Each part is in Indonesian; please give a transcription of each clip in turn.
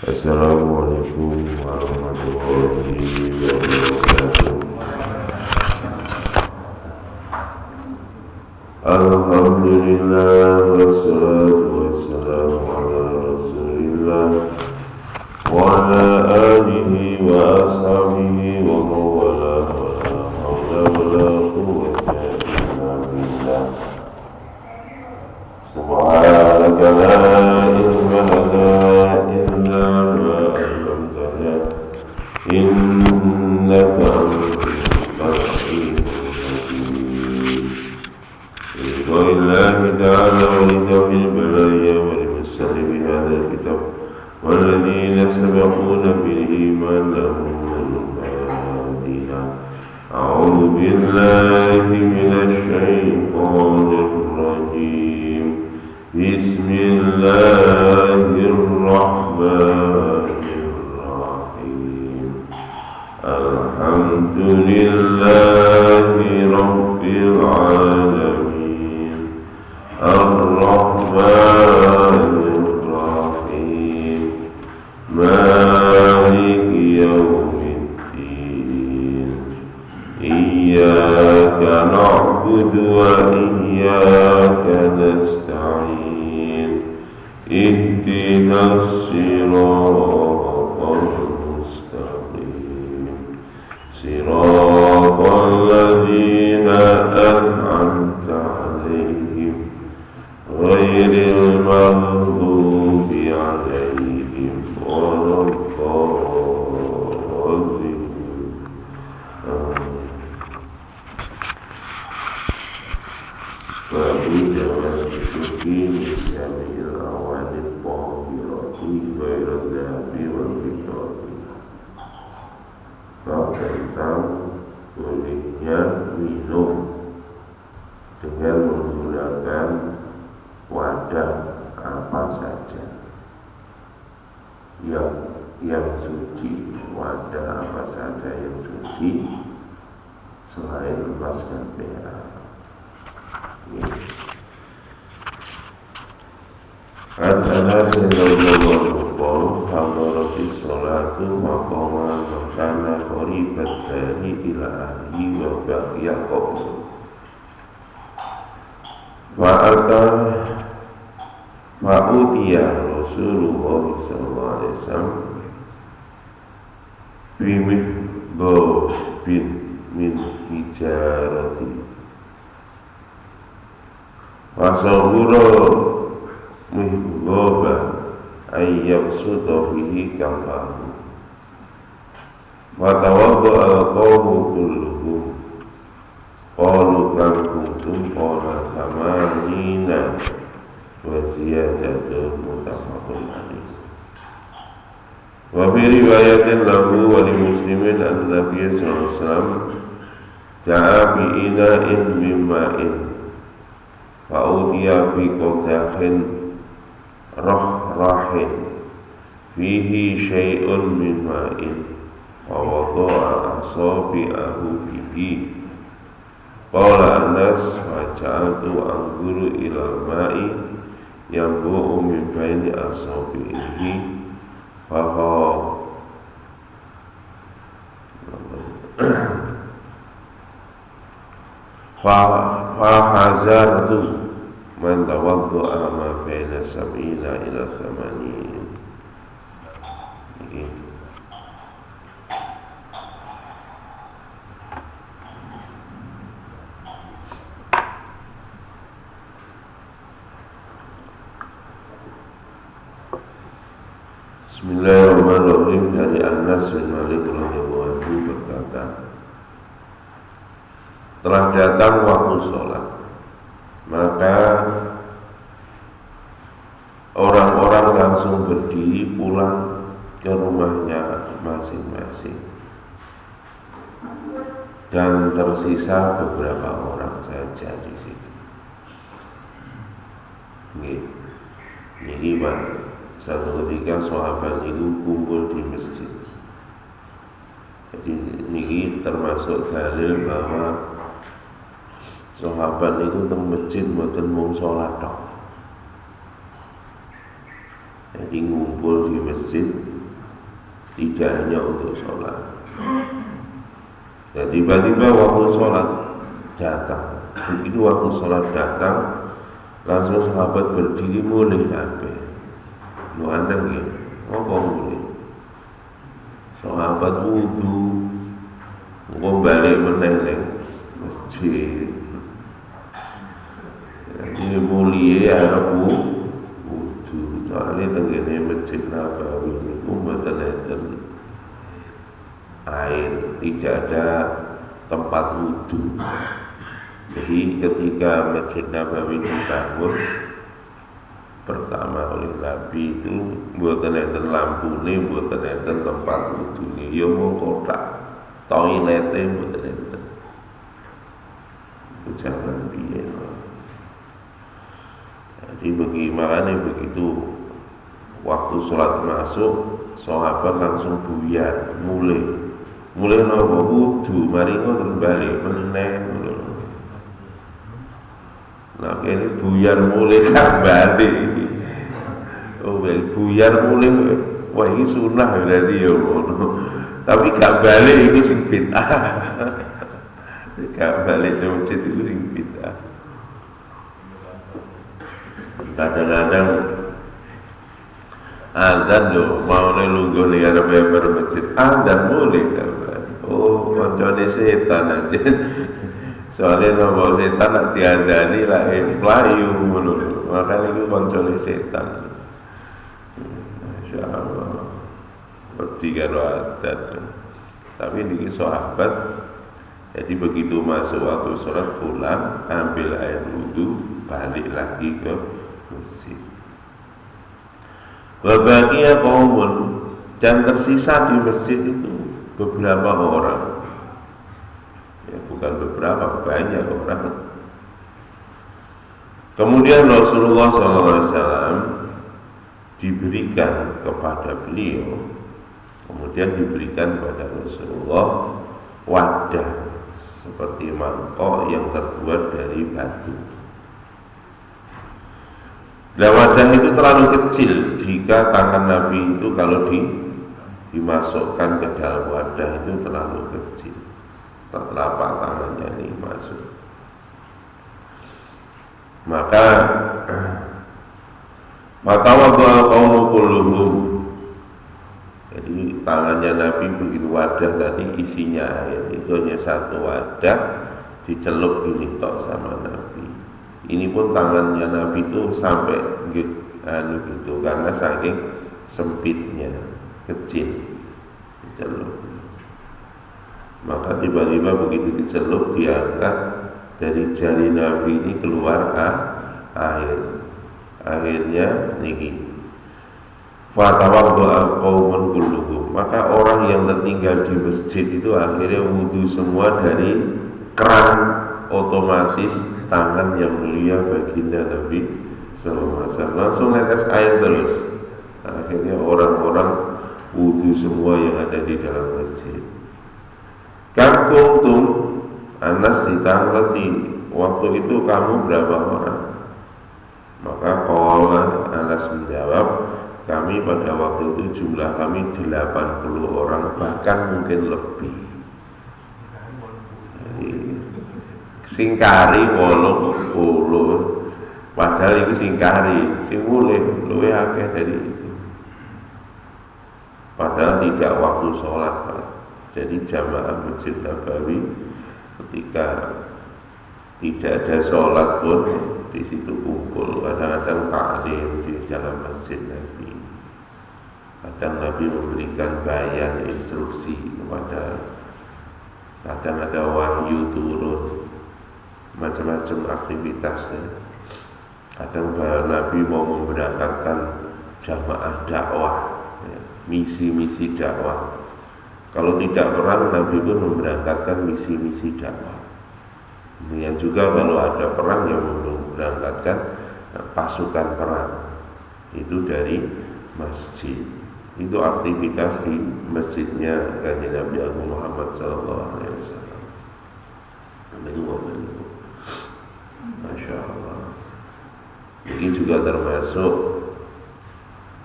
Assalamualaikum warahmatullahi wabarakatuh. Alhamdulillah wassalatu wassalamu ala rasulillah wa ala alihi wa ashabihi wa mawala wa la hawla wa la quwwata illa billah. Subhanaka la ilma lana illa ma 'allamtana innaka antal alimul hakim. Bismillahi ta'ala wa lidawil balaya wa limusalli bihadal kitab walladhina sabaquna bil iman lahum al-fatiha. A'udhu billahi minash shaytanir rajim. Bismillahirrahmanirrahim. Alhamdulillahi rabbil alamin. Ar-Rahmanir Rahim. Maliki yawmiddin. Iyyaka na'budu wa iyyaka nasta'in. Ihdinas siratal mustaqim. Siratal ladzina an'amta 'alaihim ghairil maghdubi 'alaihim waladdallin. Babu jawab syuki misyamil awanit tahirati ghairil dhabi wal fitati. Bab tentang bolehnya minum dengan menggunakan wadah apa saja yang suci, wadah apa saja yang suci selain emas dan perak. Anas radhiyallahu anhu hadarati sholatu maqama kana qaribat dari ila ahli wa baqiya qabl. Ma'utiya Rasulullah sallallahu alaihi wasallam bimihbabin min hijarati wasabura mihbaba ayyab sudabihi kafahu wa tawaddu al-qawmu kulluhum qalu kam kuntum qala samanina wa ziyadatun mutafaqun alaih. Wa fi riwayatin lahu wa li muslimin an-nabiy sallallahu alaihi wasallam ja'a bi ina'in min ma'in fa'utiya bi qadahin rahrahin fihi syai'un min ma'in wa wada'a asabi'ahu bihi. Qala Anas wa ja'altu anzuru ilal ma'i yanbu'u min baini asabi'ihi fahazartu man tawaddu'a ma baina sab'ina ila thamanin. Bismillahirrahmanirrahim. Dari Anas bin Malik radhiyallahu anhu berkata, telah datang waktu sholat, maka orang-orang langsung berdiri pulang ke rumahnya masing-masing, dan tersisa beberapa orang saja di situ. Ini satu ketika sahabat itu kumpul di masjid. Jadi ini termasuk dalil bahwa sahabat itu teng masjid mboten mung salat tok. Jadi ngumpul di masjid tidak hanya untuk sholat. Dan tiba-tiba waktu sholat datang. Begitu waktu sholat datang, langsung sahabat berdiri mulai sampai. Lu anda gitu, ngomong mulai. Sahabat wudu, ngomong balik meneleng masjid. Jadi mulia harap wudu. Soalnya tenggine masjid Nabawi ini mboten air, tidak ada tempat wudu. Jadi ketika Masjid Nabawi dibangun pertama oleh Nabi itu mboten enten lampune, mboten enten tempat wudune, ya mung kotak toilete mboten enten. Jangan biyen. Jadi makanya begitu waktu sholat masuk, sahabat langsung buyar, mulai nopo wudu, mari ngono balik meneh. Nah ini buyar mulai kan balik. Oh buyar mulai, wah ini sunnah berarti ya ngono. Tapi gak balik itu sing bid'ah. Gak balik di masjid itu sing bid'ah. Kadang-kadang azan loh, mau lungguh nih ada member masjid, azan mulai kabar. Oh koncone setan aja. Soalnya nama setan nak diazani lah pelayu menurut, makanya itu koncone setan. Masya Allah, bertiga adat. Tapi ini sahabat, jadi begitu masuk waktu sholat pulang, ambil air wudhu, balik lagi ke masjid. Wabagia qaumun, dan tersisa di masjid itu beberapa orang. Ya, bukan beberapa, banyak orang. Kemudian Rasulullah SAW diberikan kepada beliau, kemudian diberikan kepada Rasulullah wadah seperti mangkok yang terbuat dari batu. Nah wadah itu terlalu kecil jika tangan Nabi itu kalau dimasukkan ke dalam wadah itu terlalu kecil, telapak tangannya ini masuk. Maka wadha qaumu kulluhum. Jadi tangannya Nabi begitu wadah tadi isinya air, itu hanya satu wadah dicelup ini tok sama Nabi. Ini pun tangannya Nabi itu sampai gitu karena saking sempitnya, kecil dicelup. Maka tiba-tiba begitu dicelup diangkat dari jari Nabi ini keluar air. Akhirnya niki fatawadda qaumun kulluhum. Maka orang yang tertinggal di masjid itu akhirnya wudu semua dari keran otomatis tangan yang mulia baginda Nabi sallallahu alaihi wasallam. Langsung netes air terus. Akhirnya orang-orang wudu semua yang ada di dalam masjid. Kam kuntum, Anas ditangkleti, waktu itu kamu berapa orang? Maka qala Anas menjawab, kami pada waktu itu jumlah kami 80 orang, bahkan mungkin lebih. Jadi, singkari 80, padahal itu singkari, sing mulai luwih akeh dari itu. Padahal tidak waktu sholat, Pak. Jadi jamaah Masjid Nabawi ketika tidak ada sholat pun di situ kumpul, kadang-kadang taklim di dalam masjid Nabi. Kadang Nabi memberikan bayan instruksi kepada, kadang ada wahyu turun, macam-macam aktivitasnya. Kadang Nabi mau memberangkatkan jamaah dakwah, ya, misi-misi dakwah. Kalau tidak perang, Nabi pun memberangkatkan misi-misi dakwah. Kemudian juga kalau ada perang yang memberangkatkan pasukan perang, itu dari masjid. Itu aktivitas di masjidnya Kanjeng Nabi Agung Muhammad sallallahu alaihi wasallam. Masya Allah. Ini juga termasuk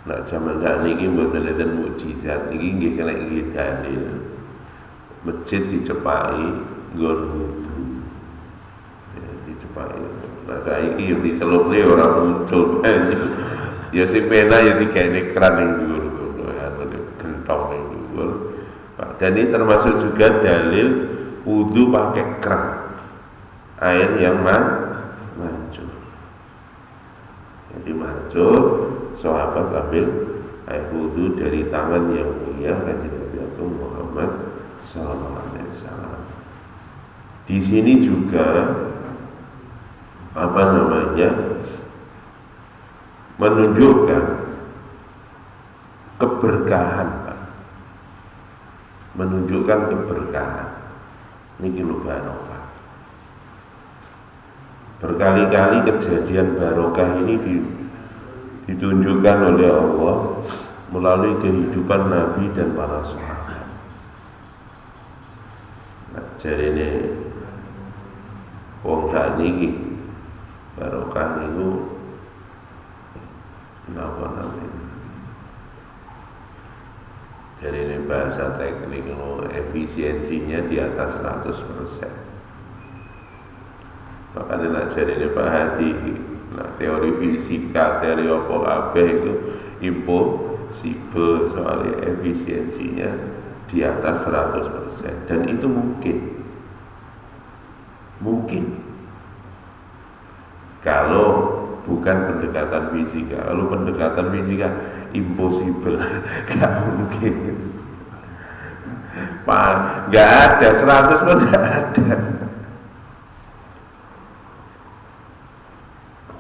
Nah zaman saat ini mboten enten mukjizat niki nggih kena nggih dalil. Masjid dicepaki nggon wudu. Ya dicepaki. Nah saiki yo dicelupne ora muncul. Ya sing pena ya digene keran ning dhuwur ngono ya gentong ning dhuwur. Dan ini termasuk juga dalil wudu pakai keran. Air yang mancur. Jadi mancur, sahabat ambil air wudu dari tangan yang mulia Kanjeng Nabi Muhammad sallallahu alaihi wasallam. Di sini juga menunjukkan keberkahan, menunjukkan keberkahan. Niki lho barokah. Berkali-kali kejadian barokah ini ditunjukkan oleh Allah melalui kehidupan Nabi dan para sahabat. Nah, jadi ini wong sakniki barokah itu napa namanya? Jadi ini bahasa teknik efisiensinya di atas 100%. Makanya nak jadi ini Pak Hadi, nah teori fisika, teori apa kabeh itu impossible soalnya efisiensinya di atas 100%. Dan itu mungkin kalau bukan pendekatan fisika. Kalau pendekatan fisika impossible, nggak mungkin. Pak, nggak ada 100 pun nggak ada.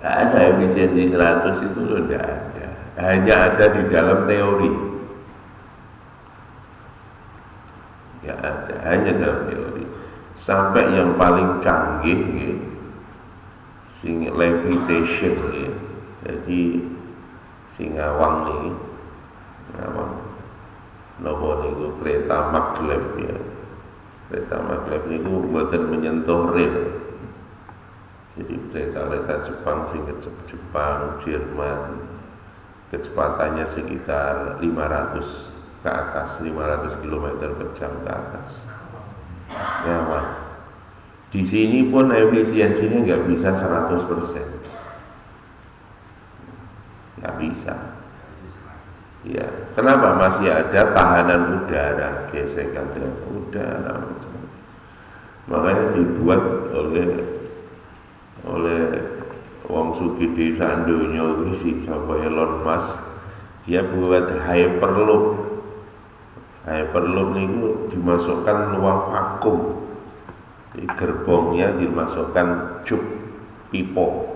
Nggak ada efisiensi 100 itu loh, nggak ada. Hanya ada di dalam teori. Nggak ada, hanya dalam teori. Sampai yang paling canggih, sing levitation, jadi sing ngawang nih, ngawang. Nopo niku kereta maglev ya. Kereta maglev niku mboten menyentuh rel. Jadi kereta Jepang sing ke Jepang, Jerman kecepatannya sekitar 500 ke atas, 500 km per jam ke atas. Ngawang. Di sini pun efisiensinya nggak bisa 100%. Nggak bisa. Ya, kenapa masih ada tahanan udara, gesekan udara macam. Makanya dibuat oleh wong sugih desa donya iki sapa Elon Musk, dia buat hyperloop. Hyperloop niku dimasukkan ruang vakum. Di gerbongnya dimasukkan cup pipo.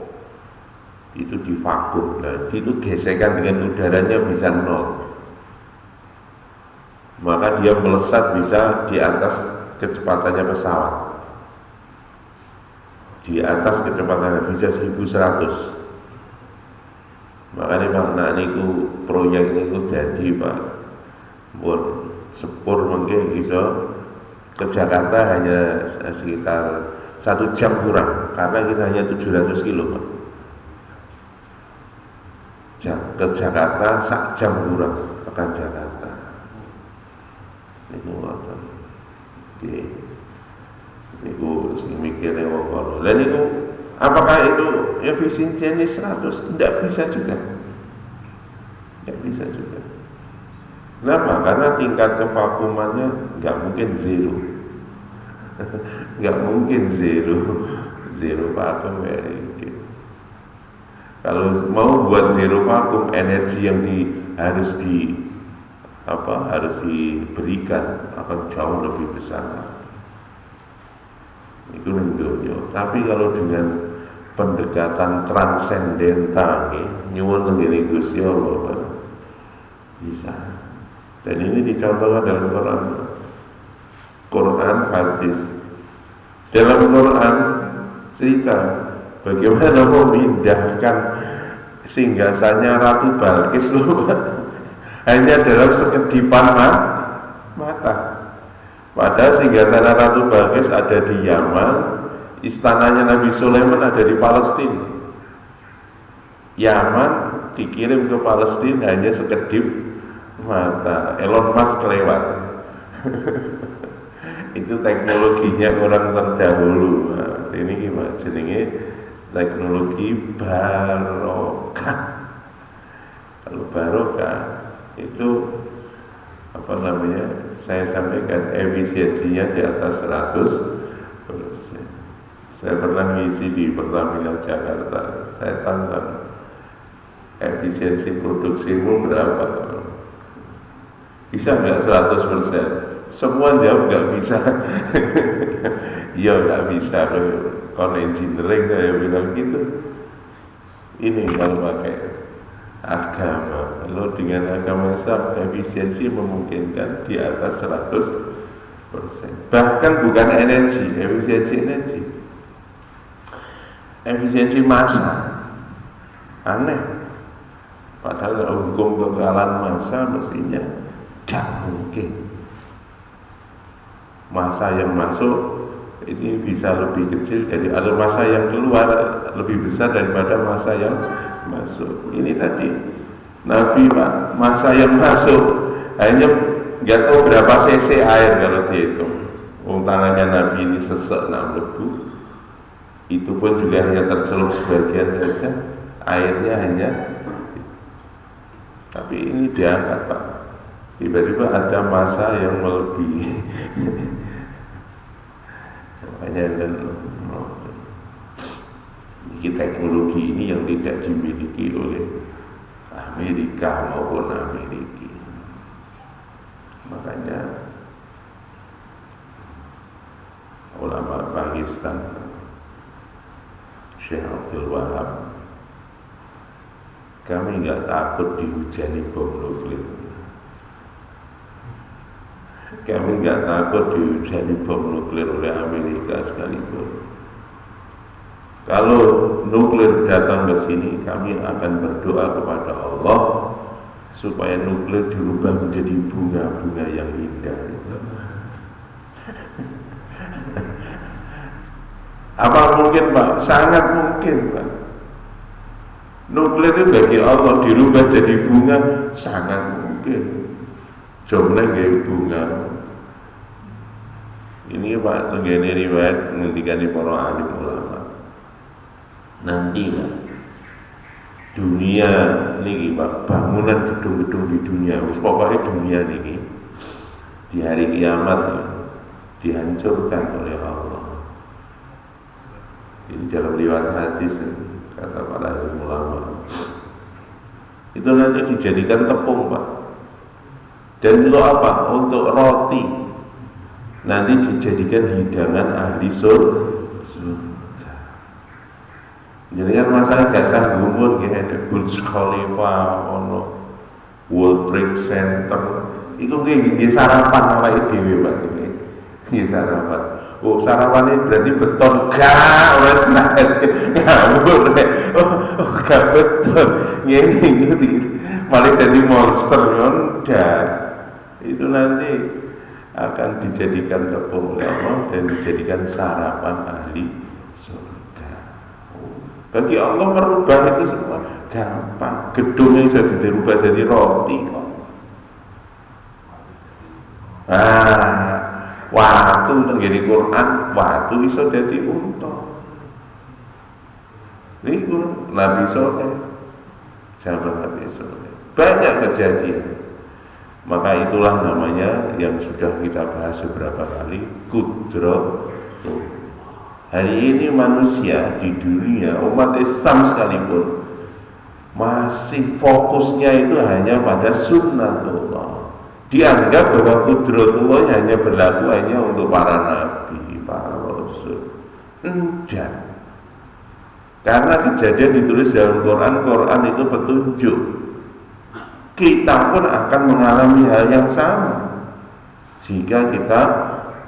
Itu divakum. Nah, itu gesekan dengan udaranya bisa nol. Maka dia melesat bisa di atas kecepatannya pesawat. Di atas kecepatannya bisa 1100. Makanya Pak, nah niku proyek niku jadi Pak, pun sepur mungkin bisa ke Jakarta hanya sekitar 1 jam kurang, karena kita hanya 700 kilo Pak. Ke Jakarta 1 jam kurang tekan Jakarta. Niku ngoten. Nggih. Niku sing mikire wong kono. Lah niku apakah itu efisiensinya 100? Tidak bisa juga. Tidak bisa juga. Kenapa? Karena tingkat kevakumannya nggak mungkin zero. Nggak mungkin zero vakum ya. Kalau mau buat zero vakum, energi yang harus diberikan akan jauh lebih besar. Itu dunia. Tapi kalau dengan pendekatan transendental, nyuwun ngene Gusti Allah, bisa. Dan ini dicontohkan dalam Quran hadis. Dalam Quran cerita bagaimana memindahkan singgasannya Ratu Balkis loh, hanya dalam sekedipan mata. Padahal singgasana Ratu Balkis ada di Yaman, istananya Nabi Sulaiman ada di Palestina. Yaman dikirim ke Palestina hanya sekedip mata. Elon Musk kelewat. Itu teknologinya orang terdahulu. Nah, ini gimana jenenge teknologi barokah. Kalau barokah itu apa namanya? Saya sampaikan efisiensinya di atas 100%. Saya pernah ngisi di Pertamina Jakarta. Saya tantang efisiensi produksimu berapa? Bisa nggak 100%? Semua jawab nggak bisa. Iya nggak bisa. Kalau engineering saya bilang gitu. Ini kalau pakai agama, kalau dengan agama Islam efisiensi memungkinkan di atas 100%. Bahkan bukan energi, efisiensi energi, efisiensi massa. Aneh. Padahal hukum kekalahan massa mestinya tidak mungkin. Massa yang masuk ini bisa lebih kecil dari ada massa yang keluar lebih besar daripada massa yang masuk. Ini tadi Nabi Pak, massa yang masuk hanya nggak tahu berapa cc air kalau dihitung. Tangannya Nabi ini sesek 6 lebu. Itu pun juga hanya tercelup sebagian saja. Airnya hanya. Tapi ini diangkat Pak. Tiba-tiba ada massa yang melebihi. Makanya teknologi ini yang tidak dimiliki oleh Amerika maupun Amerika. Makanya ulama Pakistan Syekh Abdul Wahab, kami nggak takut dihujani bom nuklir. Kami nggak takut dihujani bom nuklir oleh Amerika sekalipun. Kalau nuklir datang ke sini, kami akan berdoa kepada Allah supaya nuklir dirubah menjadi bunga-bunga yang indah. Apa mungkin Pak? Sangat mungkin Pak. Nuklir itu bagi Allah dirubah jadi bunga, sangat mungkin. Jomlah gaya bunga. Ini Pak, ini riwayat menghentikan di para alim ulama. Nanti Pak, dunia ini Pak, bangunan gedung-gedung di dunia, pokoknya dunia ini di hari kiamat ya, dihancurkan oleh Allah. Ini dalam riwayat hadis kata para alim ulama. Itu nanti dijadikan tepung Pak. Dan untuk apa? Untuk roti. Nanti dijadikan hidangan ahli surga. Jadi kan masalah gak sanggup pun kayak Burj Khalifa, ono World Trade Center. Itu kayak sarapan apa ide Pak ini? Ini sarapan. Oh sarapannya berarti beton gak? Orang senang ngawur. Oh gak beton. Ini malah jadi monster udah. Itu nanti akan dijadikan tepung oleh Allah dan dijadikan sarapan ahli surga. Bagi Allah merubah itu semua gampang. Gedungnya bisa dirubah jadi roti kok. Waktu tenggiri Quran, waktu bisa jadi unta. Ini Nabi Soleh, zaman Nabi Soleh. Banyak kejadian. Maka itulah namanya yang sudah kita bahas beberapa kali, kudrat. Hari ini manusia di dunia, umat Islam sekalipun masih fokusnya itu hanya pada sunnatullah. Dianggap bahwa kudratullah hanya berlaku hanya untuk para nabi, para rasul. Enggak. Karena kejadian ditulis dalam Quran, Quran itu petunjuk. Kita pun akan mengalami hal yang sama jika kita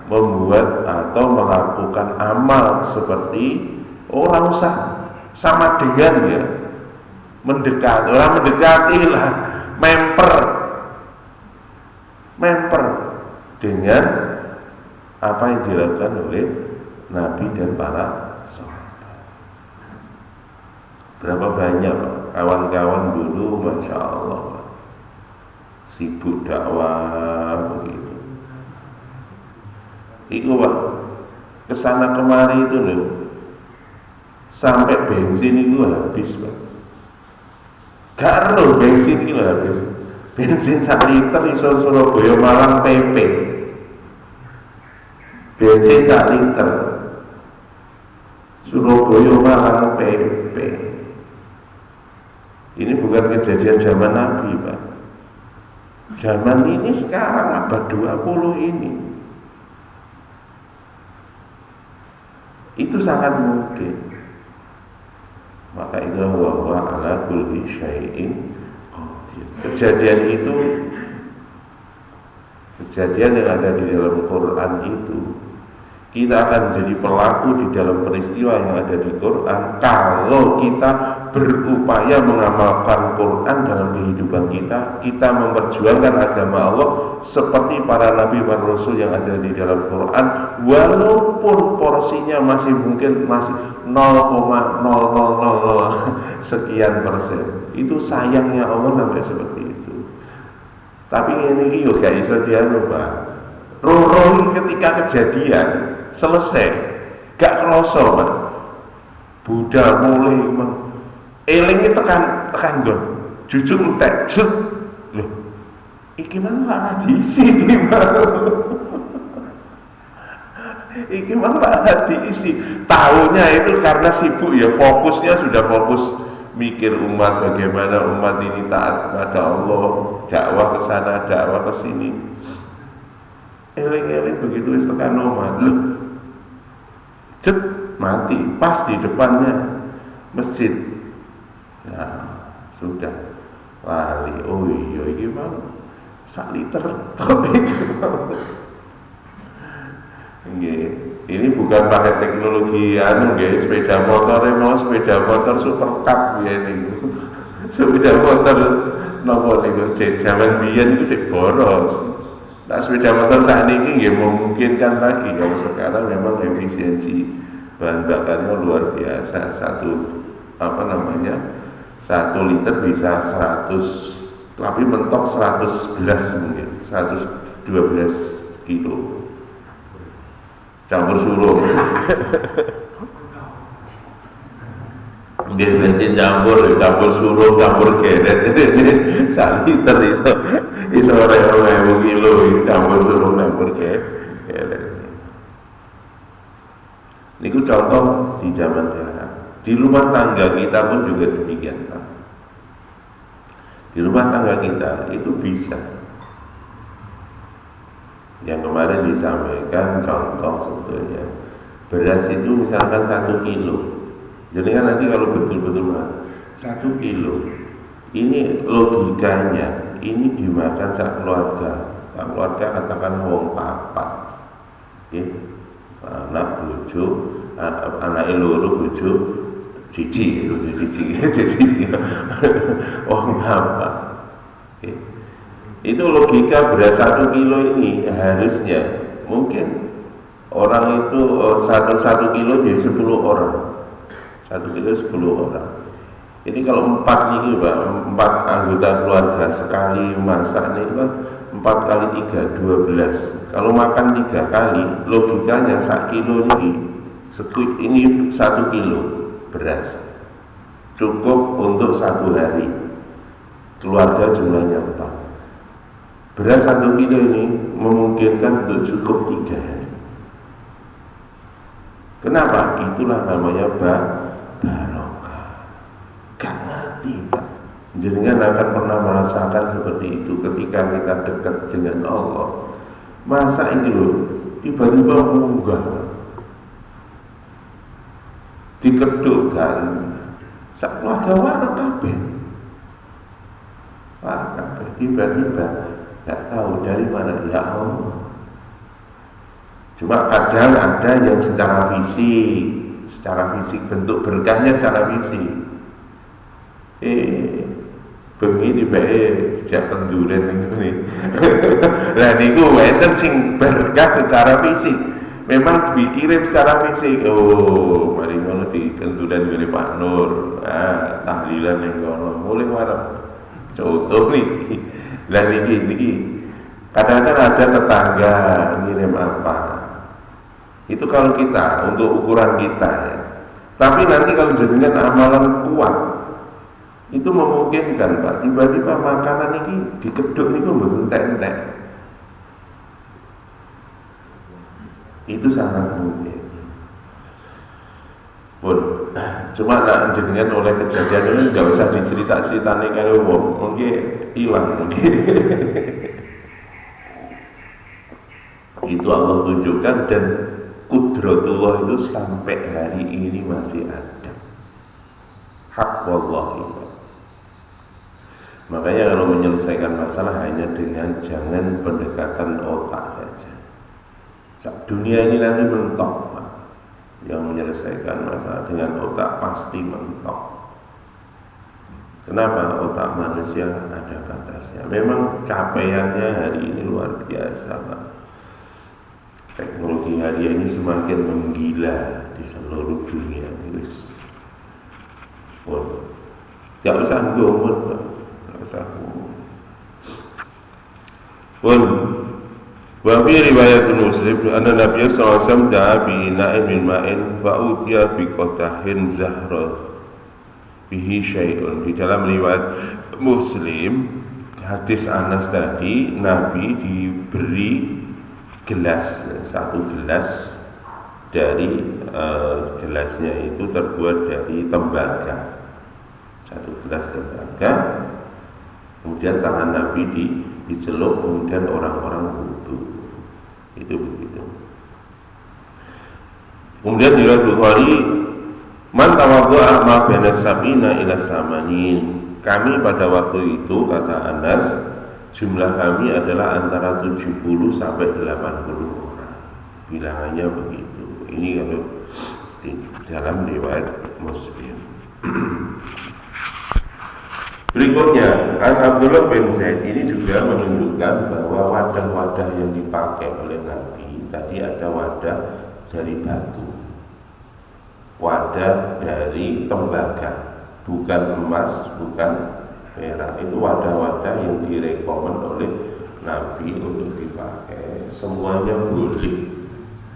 membuat atau melakukan amal seperti orang sama dengan ya mendekat, orang mendekatilah memper dengan apa yang dilakukan oleh Nabi dan para sahabat. Berapa banyak Pak kawan-kawan dulu Masya Allah sibuk dakwah begitu. Itu Pak, kesana kemari itu loh, sampai bensin itu habis Pak. Gak roh bensin itu habis. Bensin 1 liter iso Surabaya Malang PP. Bensin 1 liter Surabaya Malang PP. Ini bukan kejadian zaman Nabi Pak. Zaman ini sekarang abad 20 ini. Itu sangat mungkin. Maka itulah wa ala kulli syai'in qadir. Kejadian yang ada di dalam Quran itu, kita akan menjadi pelaku di dalam peristiwa yang ada di Quran kalau kita berupaya mengamalkan Quran dalam kehidupan kita. Kita memperjuangkan agama Allah seperti para nabi dan rasul yang ada di dalam Quran, walaupun porsinya masih mungkin masih 0,0000 sekian persen. Itu sayangnya Allah sampai seperti itu. Tapi ini juga gak iso dianu Pak. Roh ketika kejadian selesai, gak kerasa Pak. Buddha mulai elingnya tekan gon, jujur entek, loh, iki mana diisi iki mana diisi. Tahunya itu karena sibuk ya, fokusnya sudah fokus mikir umat, bagaimana umat ini taat pada Allah, dakwah ke sana, dakwah ke sini. Eling-eling begitu wis tekan omah, loh, cet mati pas di depannya masjid. Nah, sudah lali. Oh iya, ini bang 1 liter ini bukan pakai teknologi sepeda motor, mau sepeda motor super cup ya ini. Sepeda motor nopo niku zaman biyen itu sik boros. Nah, sepeda motor saat ini nggak memungkinkan lagi. Kalau sekarang memang efisiensi bahan bakarnya luar biasa. 1 liter bisa 100, tapi mentok 111 mungkin, 112 kilo. Campur suruh. Nggih bensin campur suruh, campur geret. 1 liter itu orang 2000 kilo campur suruh, campur geret. Ini contoh di zaman sekarang. Di rumah tangga kita pun juga demikian Pak. Di rumah tangga kita itu bisa. Yang kemarin disampaikan contoh sebetulnya, beras itu misalkan 1 kilo. Jadi kan nanti kalau betul-betul 1 kilo, ini logikanya ini dimakan sak keluarga. Sak keluarga katakan wong 4. Anak bojo, anak loro bojo cici. Wong 4. Itu logika beras 1 kilo ini harusnya mungkin orang itu 1 kilo dia 10 orang. 1 kilo 10 orang. Ini kalau 4 nih Pak, 4 anggota keluarga sekali masak ini kan 4 kali 3 12. Kalau makan 3 kali, logikanya 1 kilo ini 1 kilo beras cukup untuk 1 hari. Keluarga jumlahnya 4. Beras 1 kilo ini memungkinkan untuk cukup 3 hari. Kenapa? Itulah namanya barokah. Gak ngerti Pak. Jenengan akan pernah merasakan seperti itu ketika kita dekat dengan Allah. Masa ini loh, tiba-tiba munggah, dikedukkan, sak keluarga warna kabeh, tiba-tiba nggak tahu dari mana, ya Allah. Cuma kadang ada yang secara fisik bentuk berkahnya secara fisik. Bengi tiba-tiba dijak tenduren niku nih. Lah niku wonten sing berkah secara fisik. memang dikirim secara fisik. Oh, mari ngono dikentulan ngene Pak Nur. Tahlilan ning kono mulai warep. Contoh nih. Lah niki kadang-kadang ada tetangga ngirim apa. Itu kalau kita untuk ukuran kita ya. Tapi nanti kalau jenengan amalan kuat itu memungkinkan Pak. Tiba-tiba makanan ini dikeduk niku mboten entek-entek. Itu sangat mungkin. Pun, cuma nak jenengan oleh kejadian ini nggak usah dicerita-ceritane kalau wong, mungkin hilang mungkin. Itu Allah tunjukkan dan kudratullah itu sampai hari ini masih ada. Hak wallahi. Makanya kalau menyelesaikan masalah hanya dengan jangan pendekatan otak saja. Dunia ini nanti mentok Pak. Yang menyelesaikan masalah dengan otak pasti mentok. Kenapa? Otak manusia ada batasnya. Memang capaiannya hari ini luar biasa Pak. Teknologi hari ini semakin menggila di seluruh dunia. Tidak usah ngomong Pak. Tidak usah ngomong. Wa fi riwayat Muslim anna Nabi sallallahu alaihi wasallam da'a bi ina'in min ma'in fa utiya bi qatahin zahra bihi syai'un. Di dalam riwayat Muslim hadis Anas tadi, Nabi diberi gelas, satu gelas dari gelasnya itu terbuat dari tembaga, satu gelas tembaga. Kemudian tangan Nabi diceluk, kemudian orang-orang wudhu. Itu begitu. Kemudian di riwayat Bukhari, man tawaddu'a ma baina sab'ina ila samanin. Kami pada waktu itu, kata Anas, jumlah kami adalah antara 70 sampai 80 orang. Bilangannya begitu. Ini kalau di dalam riwayat Muslim. Berikutnya, Abdullah bin Zaid ini juga menunjukkan bahwa wadah-wadah yang dipakai oleh Nabi tadi ada wadah dari batu, wadah dari tembaga, bukan emas, bukan perak. Itu wadah-wadah yang direkomend oleh Nabi untuk dipakai. Semuanya boleh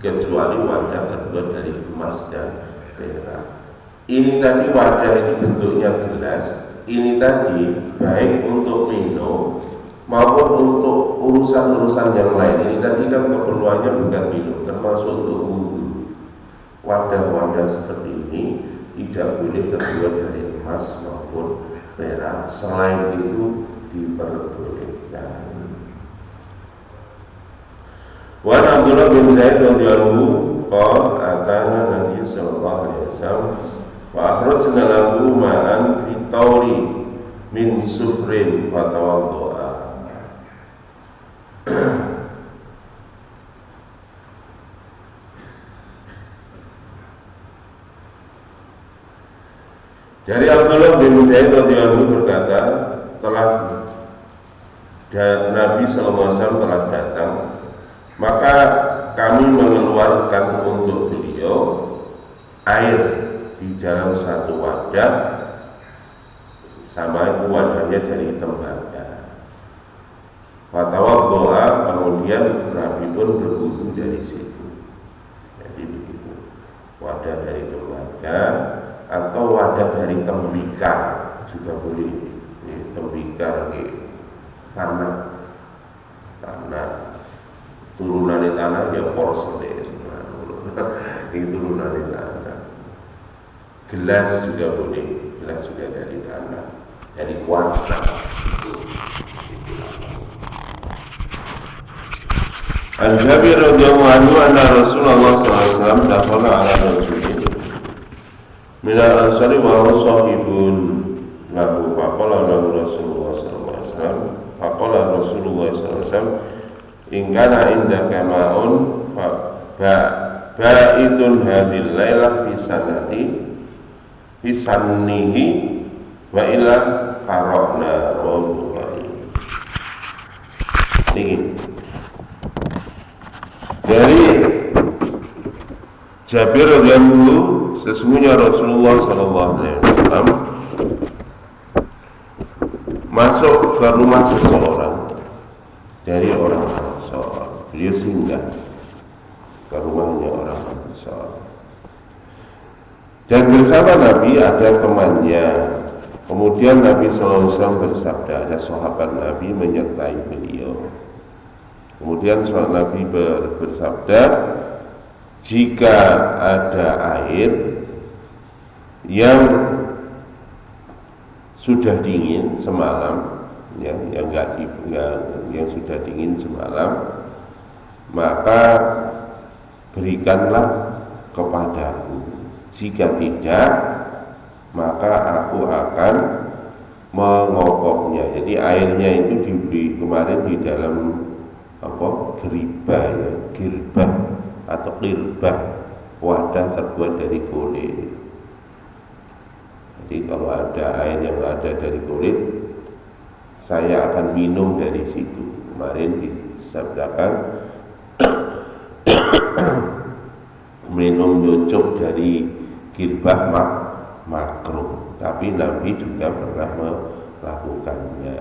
kecuali wadah terbuat dari emas dan perak. Ini tadi wadah ini bentuknya gelas. Ini tadi baik untuk minum maupun untuk urusan-urusan yang lain. Ini tadi kan keperluannya bukan minum, termasuk untuk wudhu. Wadah-wadah seperti ini tidak boleh terbuat dari emas maupun perak. Selain itu diperbolehkan. Wa Abdullah bin Zaid radhiyallahu qala atana Nabi sallallahu alaihi wasallam wa akhrajna lahu ma'an fi tauri min sufrin wa tawaddu'a. Dari Abdullah bin Zaid radhiyallahu berkata, telah Nabi sallallahu alaihi wasallam telah datang, maka kami mengeluarkan untuk beliau air di dalam satu wadah, sama wadahnya dari tembaga. Fatawaddoa, kemudian Nabi pun berwudu dari situ. Jadi begitu, wadah dari tembaga atau wadah dari tembikar juga boleh. Tembikar tanah turunan tanah ya porselen. Itu turunan tanah. Gelas juga boleh, gelas juga dari tanah, dari kuarsa. Al-Jabir radhiyallahu anhu anna Rasulullah sallallahu alaihi wasallam dakhala ala rajulin min al-ansari wa huwa sahibun lahu faqala lahu Rasulullah sallallahu alaihi wasallam faqala Rasulullah sallallahu alaihi wasallam in kana indaka ma'un fa ba'idun hadhil lailah fi sanati bisannihi wa ila qara'na Bukhari. Ini dari Jabir radhiyallahu sesungguhnya Rasulullah sallallahu alaihi wasallam masuk ke rumah seseorang dari orang Ansor. Beliau singgah ke rumahnya orang Ansor. Dan bersama Nabi ada temannya. Kemudian Nabi SAW bersabda, ada sahabat Nabi menyertai beliau. Kemudian sahabat Nabi bersabda, jika ada air yang sudah dingin semalam, yang sudah dingin semalam, maka berikanlah kepadaku. Jika tidak, maka aku akan mengokoknya. Jadi airnya itu diberi kemarin di dalam geribah ya, girbah atau qirbah, wadah terbuat dari kulit. Jadi kalau ada air yang ada dari kulit, saya akan minum dari situ. Kemarin disabdakan minum nyucuk dari girbah makruh, tapi Nabi juga pernah melakukannya.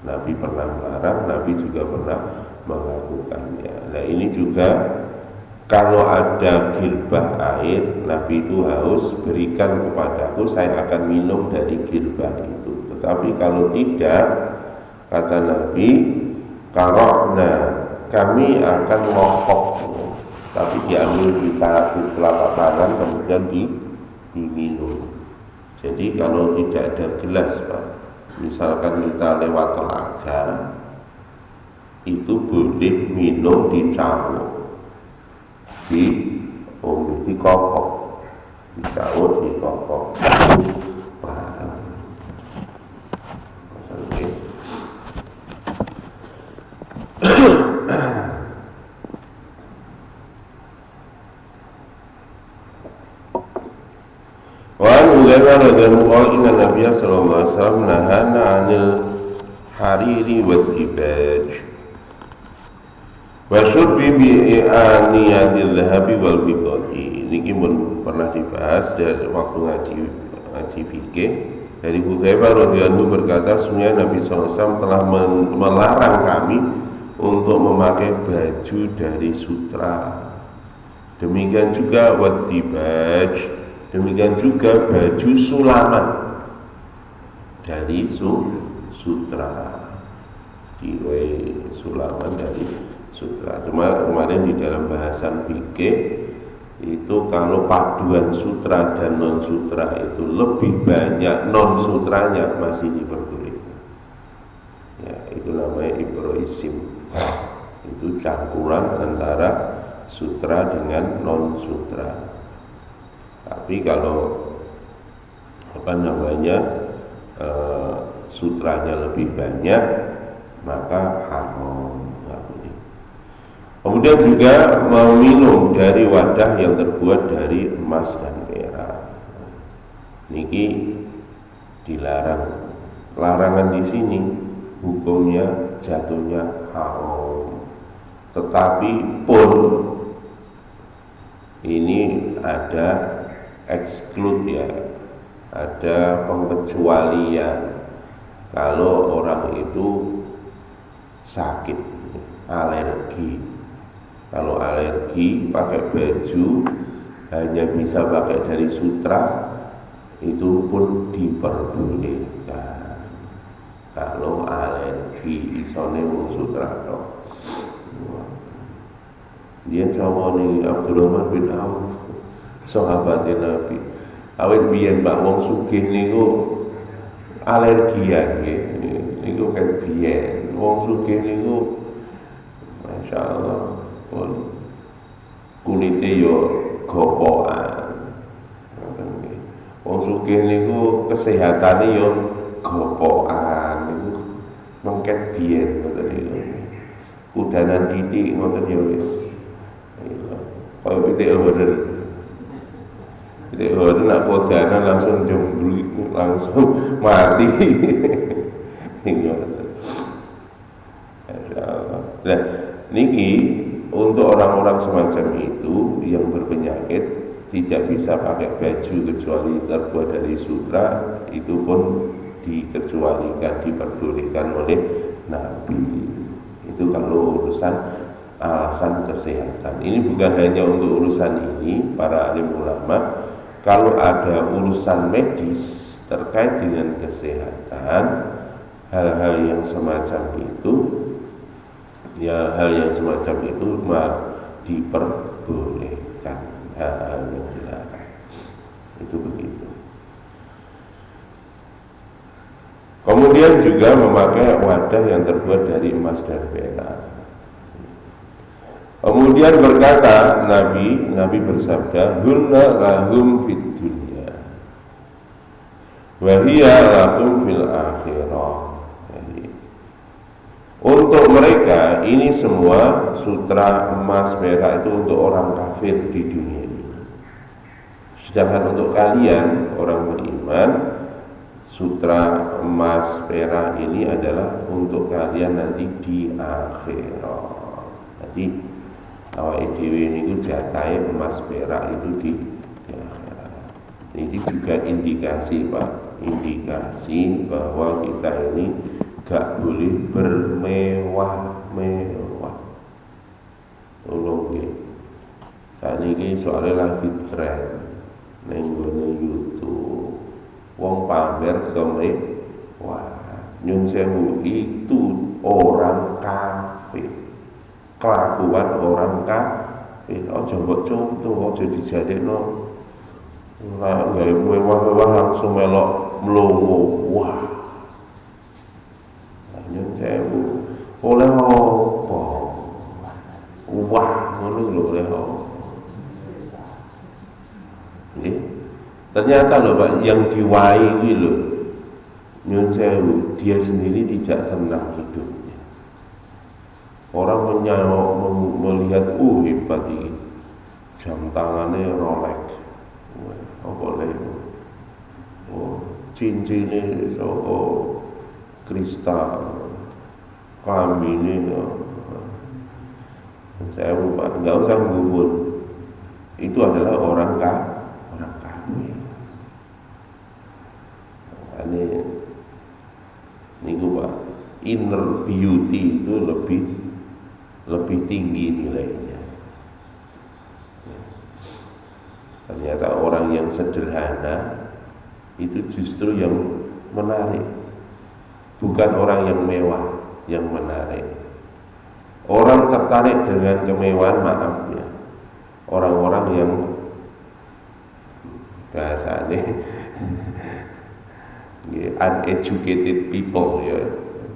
Nabi pernah melarang, Nabi juga pernah melakukannya. Nah ini juga kalau ada girbah air, Nabi itu haus, berikan kepadaku, saya akan minum dari girbah itu. Tetapi kalau tidak, kata Nabi, karokna, kami akan ngokok, tapi diambil di telapak tangan kemudian diminum. Jadi kalau tidak ada gelas, Pak, misalkan kita lewat telaga, itu boleh minum dicawuk, di kokok, dicawuk, di kokok. Inna Nabi sallallahu alaihi wasallam nahana 'anil hariri wat tibaj wa syurbi bi aniyatil dhahabi wal fiddati. Niki pun pernah dibahas dari waktu ngaji fikih. Dari Hudzaifah radhiyallahu berkata, sesungguhnya Nabi sallallahu alaihi wasallam telah melarang kami untuk memakai baju dari sutra. Demikian juga wat tibaj, demikian juga baju sulaman dari sutra, sulaman dari sutra. Kemarin di dalam bahasan fikih itu kalau paduan sutra dan non sutra itu lebih banyak non sutranya masih diperbolehkan. Ya, itu namanya ibroisim. Itu campuran antara sutra dengan non sutra. Tapi kalau sutranya lebih banyak, maka haram, nggak boleh. Kemudian juga meminum dari wadah yang terbuat dari emas dan perak. Niki dilarang. Larangan di sini hukumnya jatuhnya haram. Tetapi pun ini ada exclude ya, ada pengecualian kalau orang itu sakit, alergi. Kalau alergi pakai baju hanya bisa pakai dari sutra, itu pun diperbolehkan. Kalau alergi isone mung sutra tok. Dia sama nih Abdurrahman bin Auf, sahabatnya Nabi. Awet biyen Mbak wong sugih niku alergian nggih. Niku kan biyen wong sugih niku masyaallah pun kulite yo gopokan. Wong sugih niku kesehatane yo gopokan niku mengket biyen ngoten niku. Udanan titik ngoten ya wis. Kalau pitik order nak kodanan langsung jembul, langsung mati. Insyaallah. Nah, niki untuk orang-orang semacam itu yang berpenyakit tidak bisa pakai baju kecuali terbuat dari sutra, itu pun dikecualikan, diperbolehkan oleh Nabi. Itu kalau urusan alasan kesehatan. Ini bukan hanya untuk urusan ini, para alim ulama, kalau ada urusan medis terkait dengan kesehatan, hal-hal yang semacam itu, ya hal yang semacam itu diperbolehkan, hal-hal yang dilarang. Itu begitu. Kemudian juga memakai wadah yang terbuat dari emas dan perak. Kemudian berkata Nabi bersabda, "Hunna lahum fid dunya wa hiya lakum fil akhirah." Jadi, untuk mereka ini semua sutra emas perak itu untuk orang kafir di dunia ini. Sedangkan untuk kalian orang beriman, sutra emas perak ini adalah untuk kalian nanti di akhirat. Jadi awake dhewe niku jatahe emas perak itu di akhirat. Ini juga indikasi, Pak, indikasi bahwa kita ini gak boleh bermewah-mewah. Tolong nggih. Saniki soalnya lagi tren ning YouTube. Wong pamer kemewah. Nyun sewu itu orang kafir. Kelakuan orang kafir. Aja mbok contoh, aja dijadekno lah gawe mewah-mewah langsung melok mlongo. Wah. Nyun sewu. Oleh apa? Wah, ngono lho oleh apa? Ternyata loh Pak, yang diwai ini loh, nyun sewu, dia sendiri tidak tenang hidupnya. Orang melihat, hebat ini, jam tangannya Rolex, apa lagi, cincinnya kristal, kelaminnya, sewu Pak, nggak usah ngubur. Itu adalah orang kafir. Ini Pak, inner beauty itu lebih tinggi nilainya. Ternyata orang yang sederhana itu justru yang menarik, bukan orang yang mewah yang menarik. Orang tertarik dengan kemewahan, maaf ya, orang-orang yang bahasanya uneducated people, ya,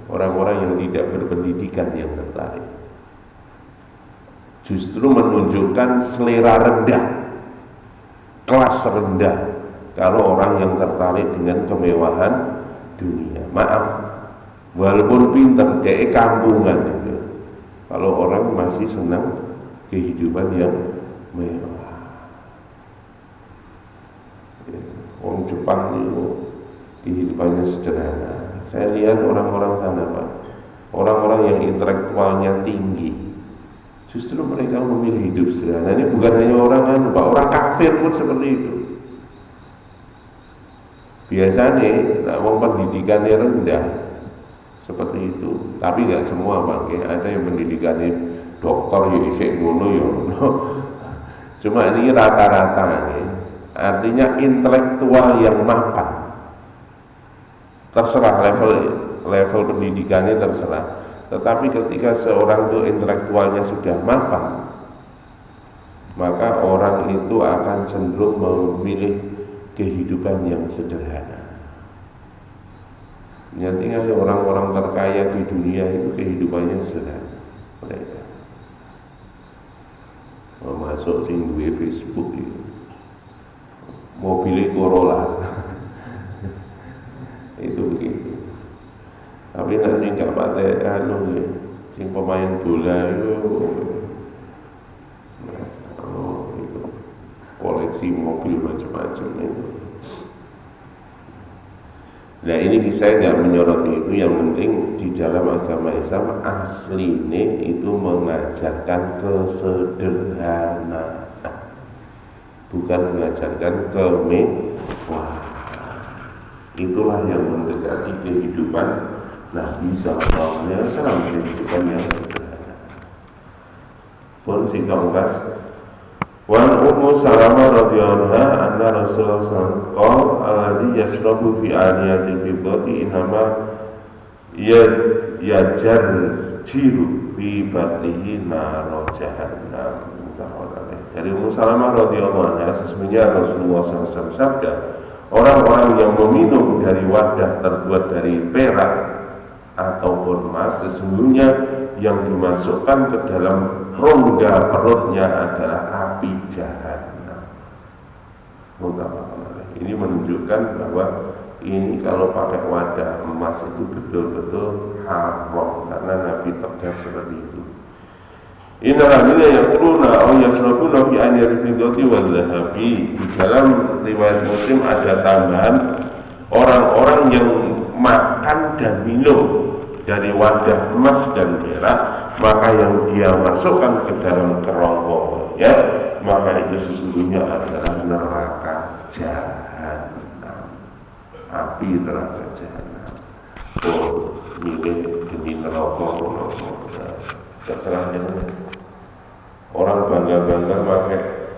orang-orang yang tidak berpendidikan yang tertarik, justru menunjukkan selera rendah, kelas rendah kalau orang yang tertarik dengan kemewahan dunia. Maaf, walaupun pinter, dia kampungan gitu. Kalau orang masih senang kehidupan yang mewah. Orang Jepang itu kehidupannya sederhana. Saya lihat orang-orang sana Pak, orang-orang yang intelektualnya tinggi, justru mereka memilih hidup sederhana. Ini bukan hanya orang Pak, orang kafir pun seperti itu. Biasanya orang pendidikannya rendah seperti itu, tapi nggak semua Pak. Ada yang pendidikannya doktor ya isek ngono ya. Cuma ini rata-rata nih. Artinya intelektual yang mapan. Terserah level pendidikannya terserah. Tetapi ketika seorang itu intelektualnya sudah mapan, maka orang itu akan cenderung memilih kehidupan yang sederhana. Yang tinggal orang-orang terkaya di dunia itu kehidupannya sederhana. Mereka masuk sing duwe Facebook itu, mobilnya Corolla. Itu begitu. Tapi nek sing gak pate sing pemain bola itu koleksi mobil macam-macam itu. Nah ini saya nggak menyoroti itu, yang penting di dalam agama Islam aslinya itu mengajarkan kesederhanaan, bukan mengajarkan kemewahan. Itulah yang mendekati kehidupan Nabi Sallallahu Alaihi Wasallam, kehidupan yang sederhana. Pun si keempat, Wan Ummu Salamah radhiyallahu anha anna Rasulullah sallallahu alaihi wasallam alladhi yashrabu fi aniyatil fiddati inama yajarjiru fi batnihi naro jahannam. Dari Ummu Salamah radhiyallahu anha, sesungguhnya Rasulullah SAW sabda, orang-orang yang meminum dari wadah terbuat dari perak ataupun emas, sesungguhnya yang dimasukkan ke dalam rongga perutnya adalah api jahannam. Ini menunjukkan bahwa ini kalau pakai wadah emas itu betul-betul haram, karena Nabi tegas seperti itu. Innaladzina yaquluna aw yashrabuna fi aniyati fiddati wa dhahabi. Di dalam riwayat Muslim ada tambahan, orang-orang yang makan dan minum dari wadah emas dan perak, maka yang dia masukkan ke dalam kerongkongannya, maka itu sesungguhnya adalah neraka jahanam, api neraka jahanam. Oh, milih demi neraka, terserah jangan. Orang bangga-bangga pakai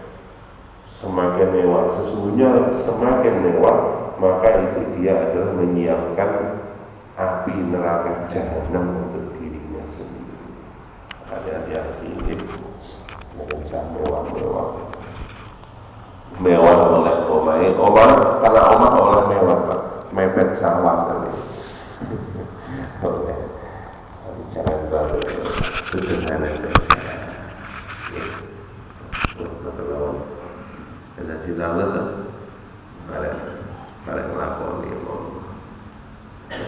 semakin mewah, sesungguhnya semakin mewah, maka itu dia adalah menyiapkan api neraka jahanam untuk dirinya sendiri. Hati-hati ini mengejar mewah oleh omah, karena omah oleh mewah, mepet sawah kali. Jangan terlalu sederhana saja. Ada tidak letak, balik melakoni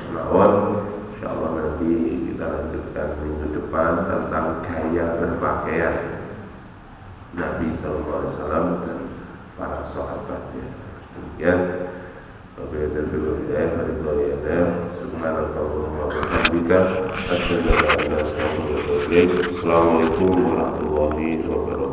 melawan. Insyaallah nanti kita lanjutkan minggu depan tentang gaya berpakaian Nabi SAW dan para sahabatnya. Demikian. Assalamualaikum warahmatullahi wabarakatuh.